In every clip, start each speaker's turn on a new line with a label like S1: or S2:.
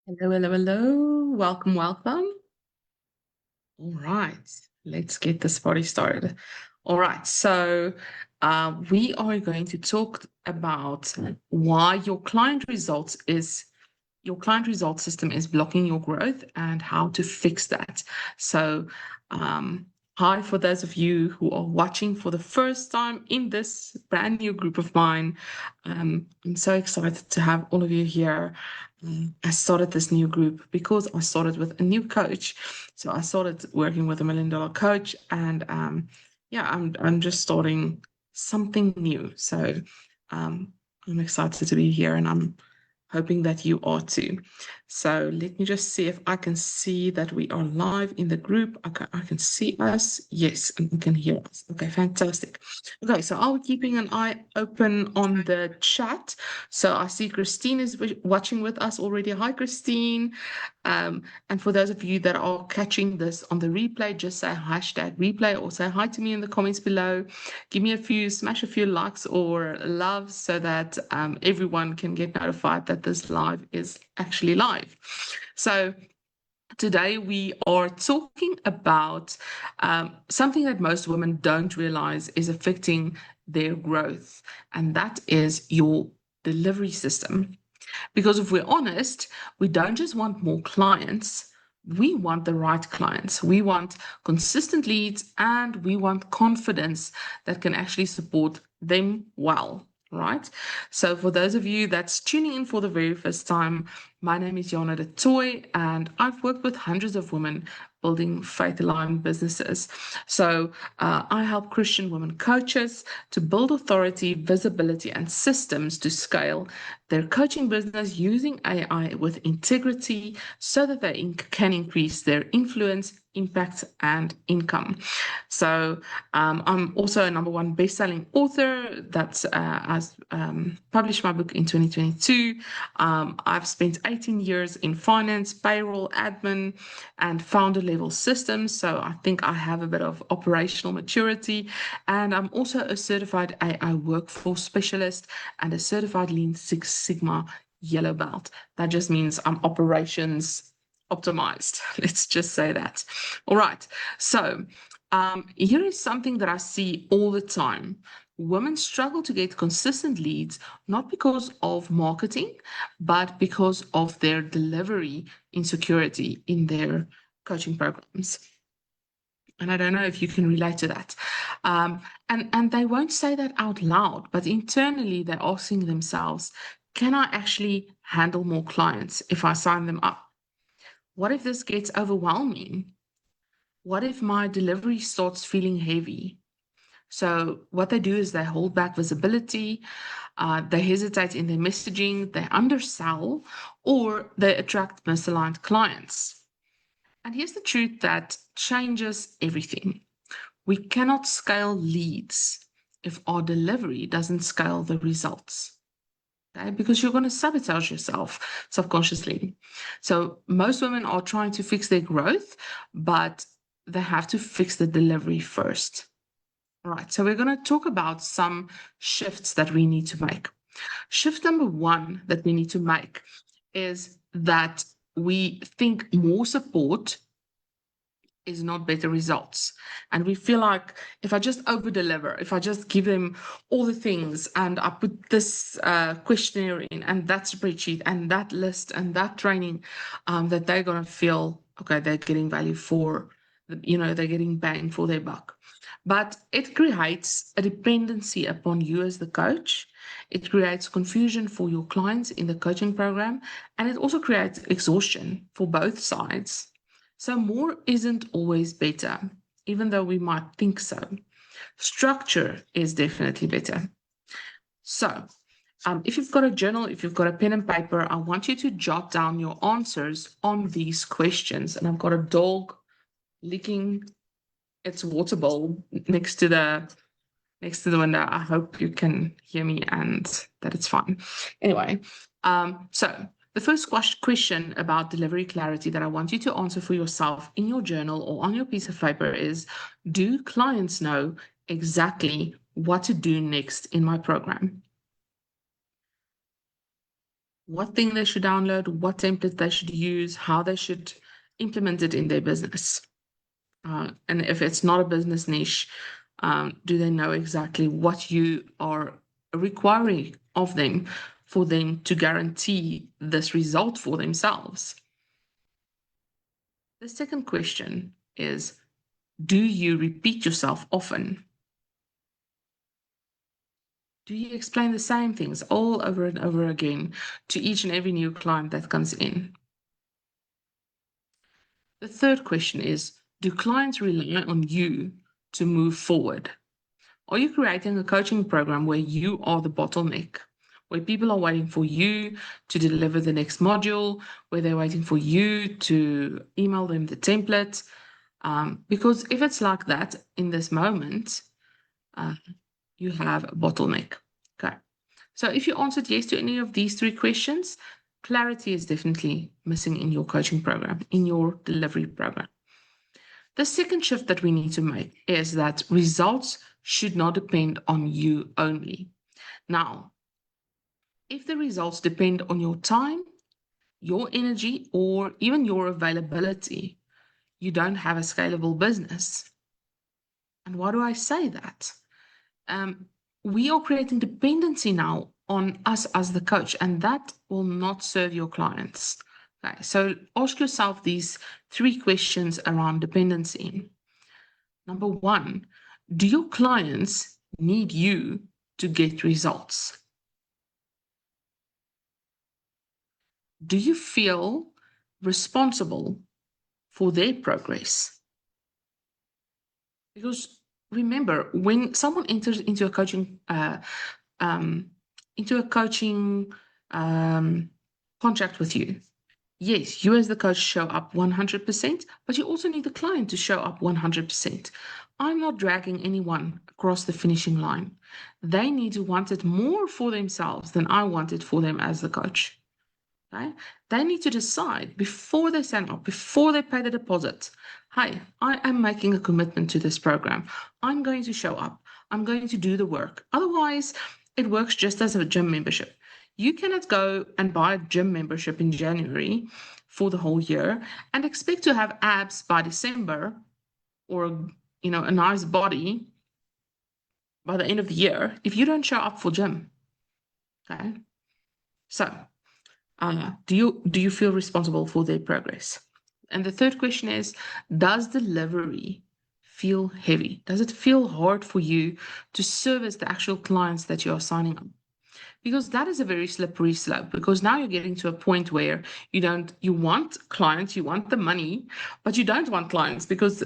S1: Hello, hello, hello. Welcome, welcome. All right, let's get this party started. All right, so we are going to talk about why your client result system is blocking your growth and how to fix that. So, um, hi, for those of you who are watching for the first time in this brand new group of mine. I'm so excited to have all of you here. I started this new group because I started with a new coach. So I started working with $1 million coach, and yeah, I'm just starting something new. So um, I'm excited to be here, and I'm hoping that you are too. So let me just see if I can see that we are live in the group. Okay, I can see us. Yes, and you can hear us. Okay, fantastic. Okay, so I'll be keeping an eye open on the chat. So I see Christine is watching with us already. Hi, Christine. And for those of you that are catching this on the replay, just say hashtag replay or say hi to me in the comments below. Give me smash a few likes or loves so that everyone can get notified that this live is actually live. So today we are talking about something that most women don't realize is affecting their growth, and that is your delivery system. Because if we're honest, we don't just want more clients, we want the right clients. We want consistent leads and we want confidence that can actually support them well, right? So, for those of you that's tuning in for the very first time, my name is Jana de Toy, and I've worked with hundreds of women building faith-aligned businesses. So, I help Christian women coaches to build authority, visibility, and systems to scale their coaching business using AI with integrity so that they can increase their influence, impact, and income. So I'm also a number 1 best-selling author that's published my book in 2022. I've spent 18 years in finance, payroll, admin, and founder level systems. So I think I have a bit of operational maturity. And I'm also a certified AI workforce specialist and a certified Lean Six Sigma yellow belt. That just means I'm operations optimized. Let's just say that. All right. So here is something that I see all the time. Women struggle to get consistent leads, not because of marketing, but because of their delivery insecurity in their coaching programs. And I don't know if you can relate to that. And they won't say that out loud, but internally they're asking themselves, can I actually handle more clients if I sign them up? What if this gets overwhelming? What if my delivery starts feeling heavy? So what they do is they hold back visibility, they hesitate in their messaging, they undersell, or they attract misaligned clients. And here's the truth that changes everything. We cannot scale leads if our delivery doesn't scale the results. Okay? Because you're going to sabotage yourself subconsciously. So most women are trying to fix their growth, but they have to fix the delivery first. All right, so we're going to talk about some shifts that we need to make. Shift number 1 that we need to make is that we think more support is not better results. And we feel like if I just over deliver, if I just give them all the things and I put this questionnaire in and that spreadsheet and that list and that training, that they're going to feel, okay, they're getting value for, they're getting bang for their buck. But it creates a dependency upon you as the coach. It creates confusion for your clients in the coaching program. And it also creates exhaustion for both sides. So more isn't always better, even though we might think so. Structure is definitely better. So if you've got a journal, if you've got a pen and paper, I want you to jot down your answers on these questions. And I've got a dog licking its water bowl next to the window. I hope you can hear me and that it's fine. Anyway, so the first question about delivery clarity that I want you to answer for yourself in your journal or on your piece of paper is, do clients know exactly what to do next in my program? what thing they should download, what template they should use, how they should implement it in their business. And if it's not a business niche, do they know exactly what you are requiring of them for them to guarantee this result for themselves? The second question is, do you repeat yourself often? Do you explain the same things all over and over again to each and every new client that comes in? The third question is, do clients rely on you to move forward? Are you creating a coaching program where you are the bottleneck, where people are waiting for you to deliver the next module, where they're waiting for you to email them the template? Because if it's like that in this moment, you have a bottleneck. Okay. So if you answered yes to any of these three questions, clarity is definitely missing in your coaching program, in your delivery program. The second shift that we need to make is that results should not depend on you only. Now, if the results depend on your time, your energy, or even your availability, you don't have a scalable business. And why do I say that? We are creating dependency now on us as the coach, and that will not serve your clients. Okay, so ask yourself these three questions around dependency. Number one, do your clients need you to get results? Do you feel responsible for their progress? Because remember, when someone enters into a coaching contract with you, yes, you as the coach show up 100%, but you also need the client to show up 100%. I'm not dragging anyone across the finishing line. They need to want it more for themselves than I want it for them as the coach. Okay? They need to decide before they sign up, before they pay the deposit, hey, I am making a commitment to this program. I'm going to show up. I'm going to do the work. Otherwise, it works just as a gym membership. You cannot go and buy a gym membership in January for the whole year and expect to have abs by December or a nice body by the end of the year if you don't show up for gym. Okay. So do you feel responsible for their progress? And the third question is, does delivery feel heavy? Does it feel hard for you to service the actual clients that you are signing up? Because that is a very slippery slope, because now you're getting to a point where you want clients, you want the money, but you don't want clients, because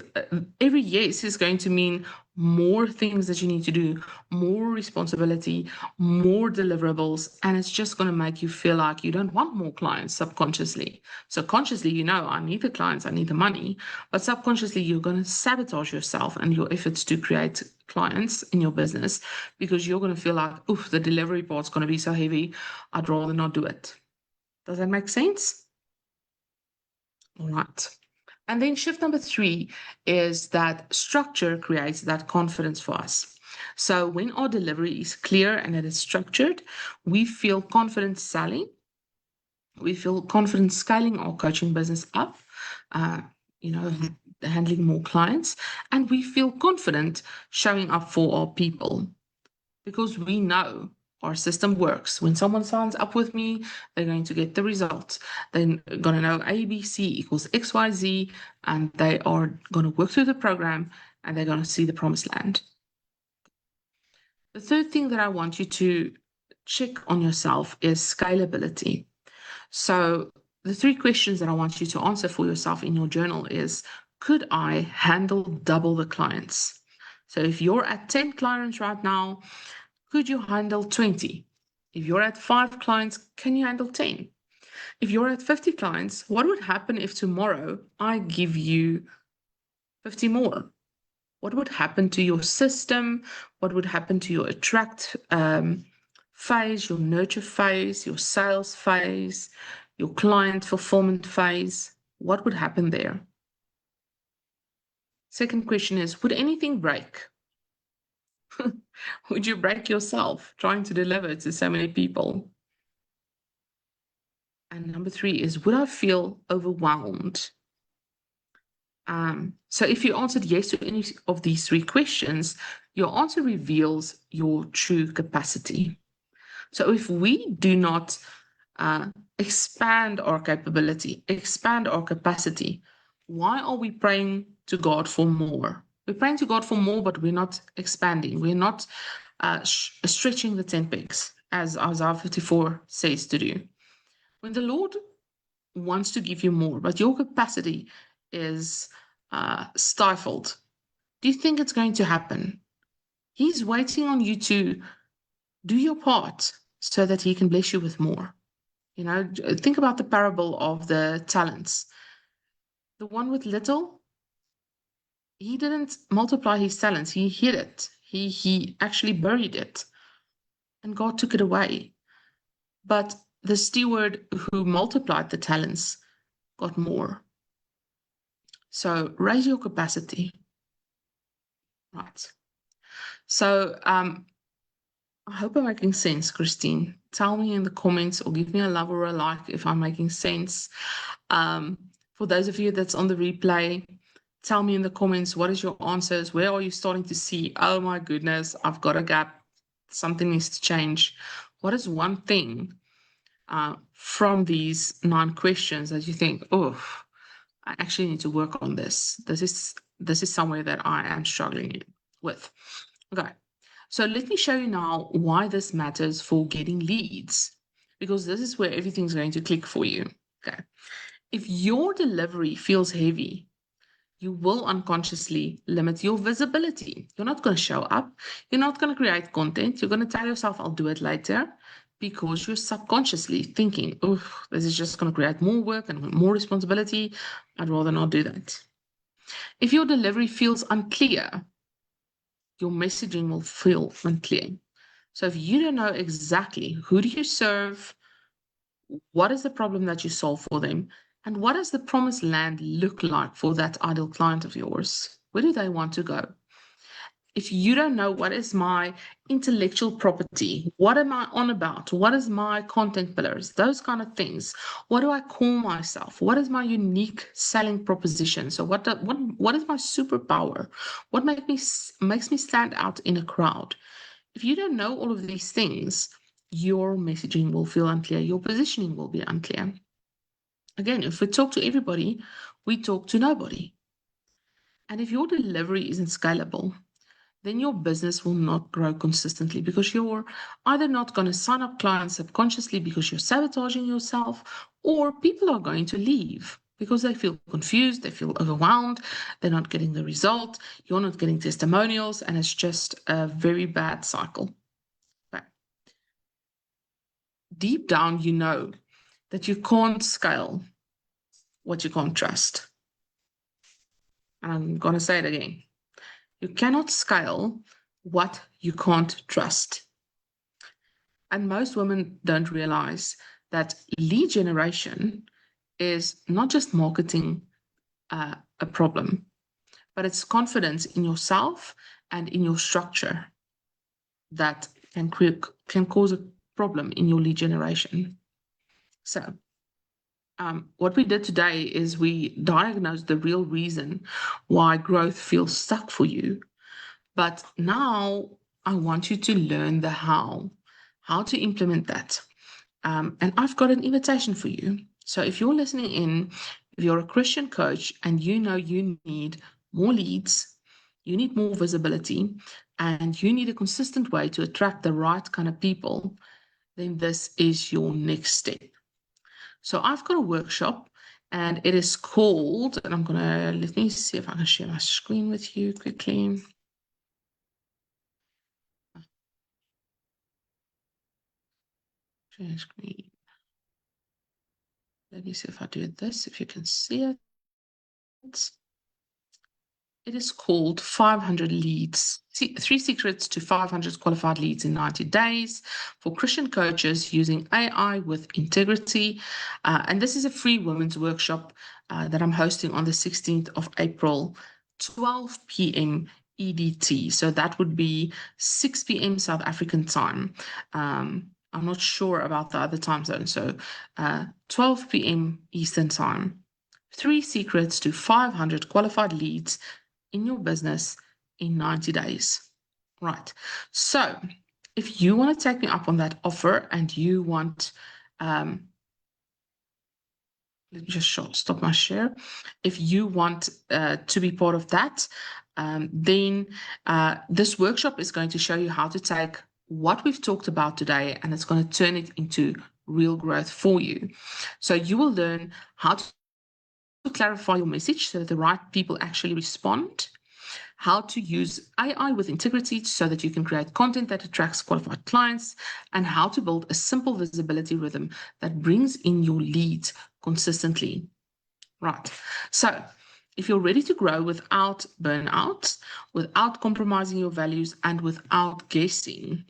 S1: every yes is going to mean more things that you need to do, more responsibility, more deliverables, and it's just going to make you feel like you don't want more clients subconsciously. So consciously, I need the clients, I need the money, but subconsciously you're going to sabotage yourself and your efforts to create clients in your business, because you're going to feel like, oof, the delivery part's going to be so heavy, I'd rather not do it. Does that make sense? All right. And then shift number 3 is that structure creates that confidence for us. So when our delivery is clear and it is structured, we feel confident selling. We feel confident scaling our coaching business up, handling more clients, and we feel confident showing up for our people, because we know our system works. When someone signs up with me, they're going to get the results. They're going to know ABC equals XYZ, and they are going to work through the program, and they're going to see the promised land. The third thing that I want you to check on yourself is scalability. So the 3 questions that I want you to answer for yourself in your journal is, could I handle double the clients? So if you're at 10 clients right now, could you handle 20? If you're at 5 clients, can you handle 10? If you're at 50 clients, what would happen if tomorrow I give you 50 more? What would happen to your system? What would happen to your attract phase, your nurture phase, your sales phase, your client fulfillment phase? What would happen there? Second question is, would anything break? Would you break yourself trying to deliver to so many people? And number 3 is, would I feel overwhelmed? So if you answered yes to any of these 3 questions, your answer reveals your true capacity. So if we do not expand our capability, expand our capacity, why are we praying to God for more? We're praying to God for more, but we're not expanding. We're not stretching the tent pegs, as Isaiah 54 says to do. When the Lord wants to give you more, but your capacity is stifled, do you think it's going to happen? He's waiting on you to do your part so that he can bless you with more. You know, think about the parable of the talents. The one with little, he didn't multiply his talents, he hid it. He actually buried it, and God took it away. But the steward who multiplied the talents got more. So raise your capacity. Right. So I hope I'm making sense, Christine. Tell me in the comments or give me a love or a like if I'm making sense. For those of you that's on the replay, tell me in the comments, what is your answers? Where are you starting to see, oh my goodness, I've got a gap. Something needs to change. What is one thing from these 9 questions that you think, oh, I actually need to work on this. This is somewhere that I am struggling with. Okay. So let me show you now why this matters for getting leads, because this is where everything's going to click for you. Okay. If your delivery feels heavy, you will unconsciously limit your visibility. You're not going to show up. You're not going to create content. You're going to tell yourself, I'll do it later, because you're subconsciously thinking, oh, this is just going to create more work and more responsibility. I'd rather not do that. If your delivery feels unclear, your messaging will feel unclear. So if you don't know exactly who do you serve, what is the problem that you solve for them, and what does the promised land look like for that ideal client of yours? Where do they want to go? If you don't know what is my intellectual property, what am I on about, what is my content pillars, those kind of things, what do I call myself, what is my unique selling proposition, so what is my superpower, what makes me stand out in a crowd? If you don't know all of these things, your messaging will feel unclear, your positioning will be unclear. Again, if we talk to everybody, we talk to nobody. And if your delivery isn't scalable, then your business will not grow consistently, because you're either not going to sign up clients subconsciously because you're sabotaging yourself, or people are going to leave because they feel confused, they feel overwhelmed, they're not getting the result, you're not getting testimonials, and it's just a very bad cycle. But deep down, you know that you can't scale what you can't trust. I'm going to say it again. You cannot scale what you can't trust. And most women don't realize that lead generation is not just marketing a problem, but it's confidence in yourself and in your structure that can cause a problem in your lead generation. So what we did today is we diagnosed the real reason why growth feels stuck for you. But now I want you to learn the how to implement that. And I've got an invitation for you. So if you're listening in, if you're a Christian coach and you know you need more leads, you need more visibility, and you need a consistent way to attract the right kind of people, then this is your next step. So I've got a workshop, and it is called, and let me see if I can share my screen with you quickly. Share screen. Let me see if I do this, if you can see it. It is called 500 Leads, 3 Secrets to 500 Qualified Leads in 90 Days for Christian coaches using AI with integrity. And this is a free women's workshop that I'm hosting on the 16th of April, 12 p.m. EDT. So that would be 6 p.m. South African time. I'm not sure about the other time zone. So 12 p.m. Eastern time. 3 secrets to 500 qualified leads in your business in 90 days. Right. So if you want to take me up on that offer and you want, let me just stop my share. If you want to be part of that, then this workshop is going to show you how to take what we've talked about today and it's going to turn it into real growth for you. So you will learn how to clarify your message so that the right people actually respond, how to use AI with integrity so that you can create content that attracts qualified clients, and how to build a simple visibility rhythm that brings in your leads consistently. Right. So if you're ready to grow without burnout, without compromising your values, and without guessing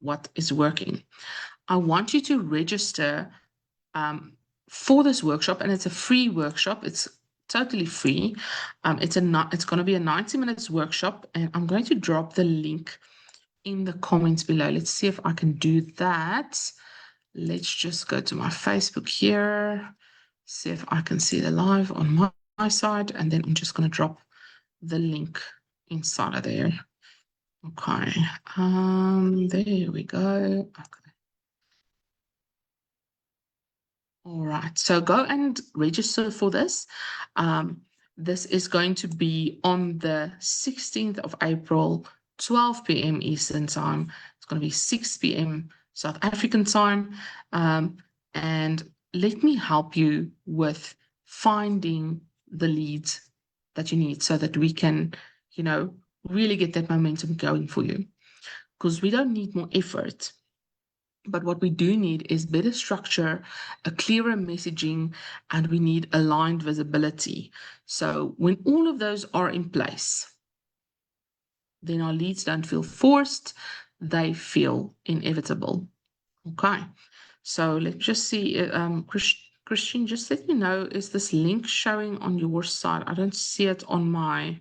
S1: what is working, I want you to register for this workshop, and it's a free workshop. It's totally free. It's going to be a 90 minutes workshop, and I'm going to drop the link in the comments below. Let's see if I can do that. Let's just go to my Facebook here, see if I can see the live on my side, and then I'm just going to drop the link inside of there. Okay. There we go. Okay. All right, so go and register for this. This is going to be on the 16th of April, 12 p.m. Eastern time. It's going to be 6 p.m. South African time. And let me help you with finding the leads that you need so that we can, really get that momentum going for you. Because we don't need more effort. But what we do need is better structure, a clearer messaging, and we need aligned visibility. So when all of those are in place, then our leads don't feel forced, they feel inevitable. Okay, so let's just see. Christian, just let me know, is this link showing on your side? I don't see it on my,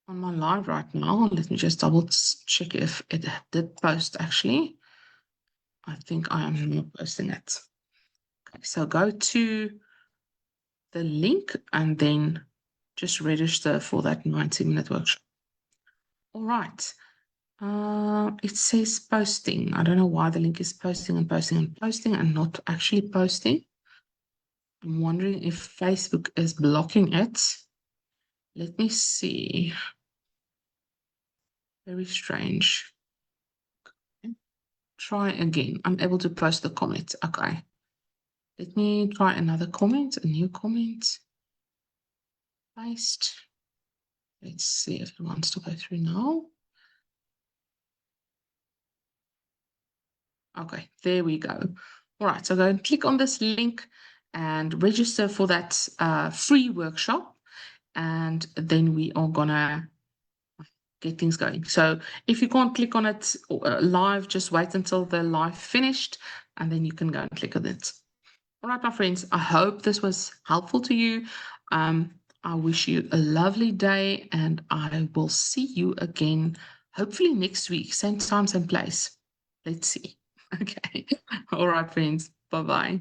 S1: on my live right now. Let me just double check if it did post actually. I think I am not posting it. Okay, so go to the link and then just register for that 90-minute workshop. All right. It says posting. I don't know why the link is posting and posting and posting and not actually posting. I'm wondering if Facebook is blocking it. Let me see. Very strange. Try again. I'm able to post the comment. Okay. Let me try another comment, a new comment. Paste. Let's see if it wants to go through now. Okay, there we go. All right, so go and click on this link and register for that free workshop. And then we are gonna get things going. So if you can't click on it live, just wait until the live finished and then you can go and click on it. All right, my friends, I hope this was helpful to you. I wish you a lovely day and I will see you again, hopefully next week, same time, same place. Let's see. Okay. All right, friends. Bye-bye.